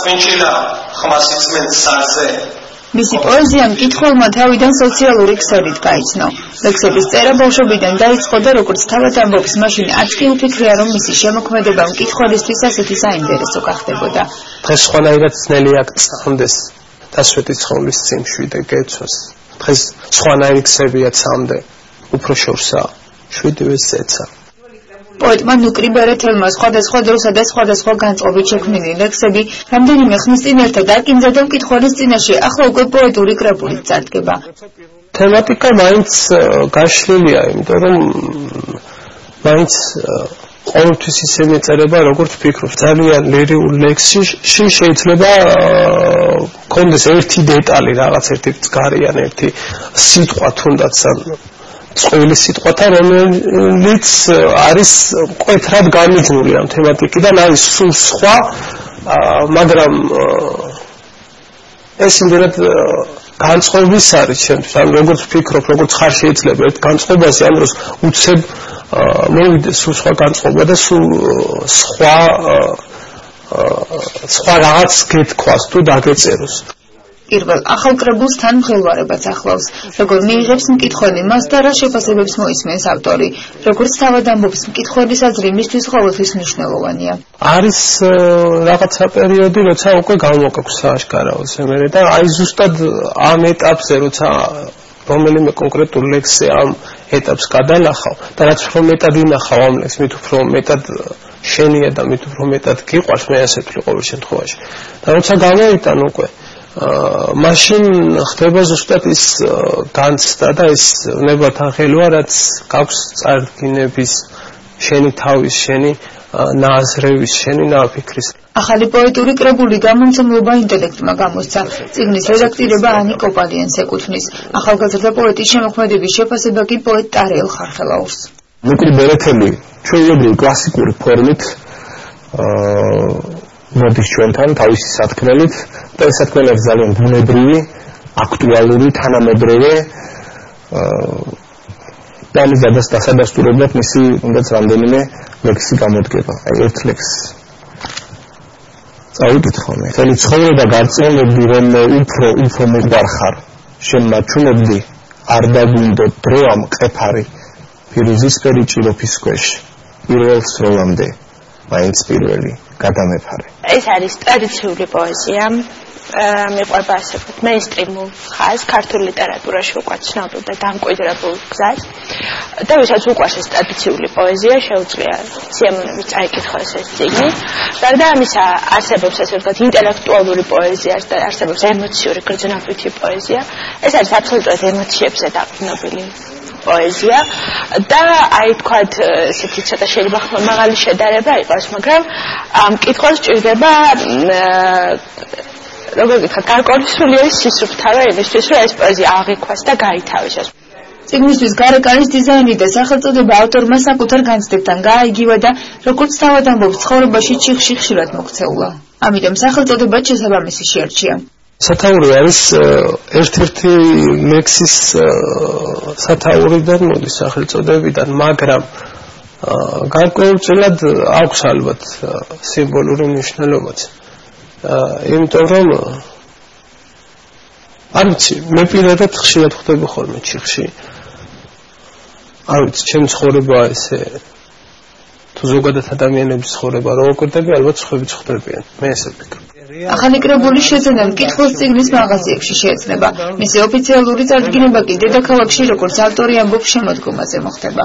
ყვინჭილა ხმას იწმენთ სარზე. მისი პოეზია მკითხველმა თავიდან სოციალური ქსელით გაიცნო. ლექსების წერა ბავშვობიდან დაიწყო და როგორც თავად ამბობს, მაშინ არც კი უფიქრია, რომ მისი შემოქმედება მკითხველისთვის ასეთი საინტერესო გახდებოდა. დღეს სხვანაირად ძნელი აქ წამდეს დასვეტი ცხოვლის წინში და გეცოს. დღეს სხვანაირი ქსებია წამდე, უფრო შორსა, შვიდივე ზეცა. პოეტმა ნუკრი ბერეთელმა სხვადასხვა დროსა და სხვადასხვა განწყობით შექმნილი ლექსები რამდენიმე ხნის წინ ერთად აკინძა და მკითხველის წინაშე ახლა უკვე პოეტური კრებულით წარდგება. თემატიკა მაინც გაშლილია, იმიტომ რომ მაინც ყოველთვის ისე მეწერება, როგორც ვფიქრობ. ძალიან ლირიულ ლექსში შეიძლება კონდეს ერთი დეტალი, რაღაც ერთი წყარიან, ერთი სიტყვა თუნდაც წყვილი სიტყვათა, რომელიც არის მკვეთრად გამიჯნული ამ თემატიკიდან, არის სულ სხვა, მაგრამ ეს იმდენად განწყობის არის ჩემთვის, ანუ როგორც ვფიქრობ, როგორც ხარ შეიძლება ერთ განწყობაზე, ამ დროს უცებ მოვიდეს სულ სხვა განწყობა და სულ სხვა რაღაც გეთქვას თუ დაგეწეროს. პირველ ახალ კრებულს თან მღელვარებაც ახლავს, როგორ მიიღებს მკითხველი მას და რა შეფასებებს მოისმენს ავტორი, როგორც თავად ამბობს, მკითხველის აზრი მისთვის ყოველთვის მნიშვნელოვანია. არის რაღაცა პერიოდი, როცა უკვე გამოვაკაქვს სააშკარაოს ემერე და აი ზუსტად ამ ეტაპზე, როცა რომელიმე კონკრეტულ ლექსზე ამ ეტაპს გადალახავ და რაც უფრო მეტად ინახავ ამ ლექსს, მით უფრო მეტად შენია და მით უფრო მეტად გიყვარს, მე ასე ვთვლი ყოველ შემთხვევაში. და როცა გამოვიტან უკვე მაშინ ხდება ზუსტად ის განცდა და ის ნებათა ხელვა, რაც გაქვს წარდგინების, შენი თავის, შენი ნაზრევის, შენი ნაფიქრის. ახალი პოეტური კრებული გამომცემლობა ინტელექტმა გამოსცა. წიგნის რედაქტირება ანი კოპალიანს ეკუთვნის. ახალგაზრდა პოეტის შემოქმედების შეფასება კი პოეტ ტარიელ ხარხელაურს. ნუკრი ბერეთელი ჩვეულებრივი კლასიკური ფორმით მოდის ჩვენთან თავისი სათქმელით და ეს სათქმელები ძალიან ბუნებრივი, აქტუალური, თანამედროვე და ამის დასადასტურებლად მისი თუნდაც რამდენიმე ლექსი გამოდგება. აი ერთ ლექსს წავიკითხო მე. მთელი ცხოვრება გარწმუნებდი, რომ უფრო მეყარ ხარ, შენ მაჩვენებდი, არ დაგვინდო დრო ამ ყეფარი ფირუზისფერი ჭიროფის ქვეშ, პირველ სროლამდე, მაინც პირველი გადამეფარე. ეს არის ტრადიციული პოეზია, მიყვება ასე ვთქვათ, მეინსტრიმულ ხაზს, ქართულ ლიტერატურაში უკვე ცნობილ და დამკვიდრებულ გზას. და ვისაც უყვარს ეს ტრადიციული პოეზია, შეუძლია სიამოვნებით წაიკითხოს ეს წიგნი. გარდა ამისა, არსებობს ასე ვთქვათ, ინტელექტუალური პოეზია და არსებობს ემოციური გრძნობითი პოეზია. ეს არის აბსოლუტურად ემოციებზე დაყრდნობილი პოეზია და აი თქვათ ესეთი ცოტა შეიძლება მაღალი შედარება იყოს, მაგრამ მკითხველს ჭირდება როგორ გითხრათ, გარკვეული სულიერი სისუფთავე იმისთვის, რომ ეს პოეზია აღიქვას და გაითავისოს. წიგნისთვის გარეკანის დიზაინი და სახელწოდება ავტორმა საკუთარ განცდებთან გააიგივა და როგორც თავად ამბობს, ცხოვრებაში ჩიხში ხშირად მოქცეულა. ამიტომ სახელწოდებაც შესაბამისი შეარჩია. სათაური არის ერთ-ერთი ლექსის სათაურიდან მოდის სახელწოდებიდან, მაგრამ გარკვეულწილად აქვს ალბათ სიმბოლური მნიშვნელობაც. იმიტომ რომ არ ვიცი, მე პირადად ხშირად ხვდები ხოლმე ჩიხში. არ ვიცი, ჩემი ცხოვრება ესე თუ ზოგადად ადამიანების ცხოვრება რო ვკვირდები, ალბათ სხვაებიც ხვდებიან. მე ესე ვფიქრობ. ახალი კრებულის შეძენა მკითხველს წიგნის მაღაზიებში შეეცნება. მისი ოფიციალური წარდგინება კი დედაქალაქში, როგორც ავტორი ამბობს, შემოდგომაზე მოხდება.